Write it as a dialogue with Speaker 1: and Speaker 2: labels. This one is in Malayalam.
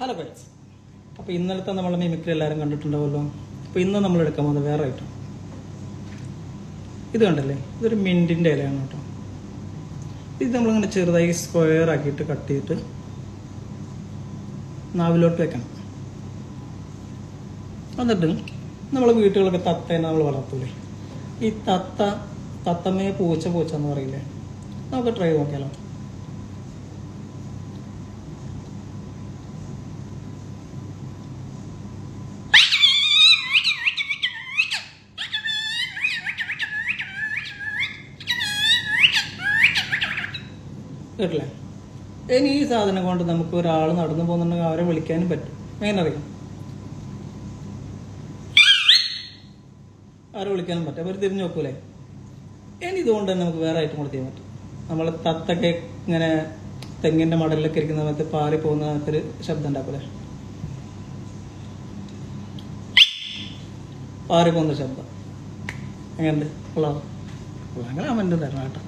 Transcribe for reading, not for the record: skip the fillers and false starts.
Speaker 1: ഹലോ ഗൈസ്, അപ്പോൾ ഇന്നലത്തെ നമ്മളെ മിമിക്രി എല്ലാവരും കണ്ടിട്ടുണ്ടാവുമല്ലോ. അപ്പോൾ ഇന്ന് നമ്മൾ എടുക്കാൻ പോകുന്നത് വേറെ ഐറ്റം. ഇത് കണ്ടല്ലേ, ഇതൊരു മിൻറ്റിൻ്റെ ഇലയാണ് കേട്ടോ. ഇത് നമ്മളിങ്ങനെ ചെറുതായി സ്ക്വയർ ആക്കിയിട്ട് കട്ട് ചെയ്തിട്ട് നാവിലോട്ട് വെക്കണം. എന്നിട്ട് നമ്മളെ വീട്ടുകളൊക്കെ തത്തേനെ നമ്മൾ വളർത്തൂലേ, ഈ തത്തമ്മയെ പൂച്ച എന്ന് പറയില്ലേ, നമുക്ക് ട്രൈ നോക്കിയാലോ. കേട്ടില്ലേ? ഇനി ഈ സാധനം കൊണ്ട് നമുക്ക് ഒരാൾ നടന്നു പോകുന്നുണ്ടെങ്കിൽ അവരെ വിളിക്കാനും പറ്റും. എങ്ങനെ അറിയാം? അവരെ വിളിക്കാനും പറ്റും. അവർ തിരിഞ്ഞു നോക്കൂലേ? ഇനി ഇതുകൊണ്ട് തന്നെ നമുക്ക് വേറെ ഐറ്റം കൂടെ ചെയ്യാൻ പറ്റും. നമ്മൾ തത്തൊക്കെ ഇങ്ങനെ തെങ്ങിന്റെ മടലിലൊക്കെ ഇരിക്കുന്ന സമയത്ത് പാറി പോകുന്ന ഒരു ശബ്ദം ഉണ്ടാക്കൂലേ, പാറി പോകുന്ന ശബ്ദം. എങ്ങനെയുണ്ട്? കൊള്ളാം. അങ്ങനെ കമന്റ് തരണം കേട്ടോ.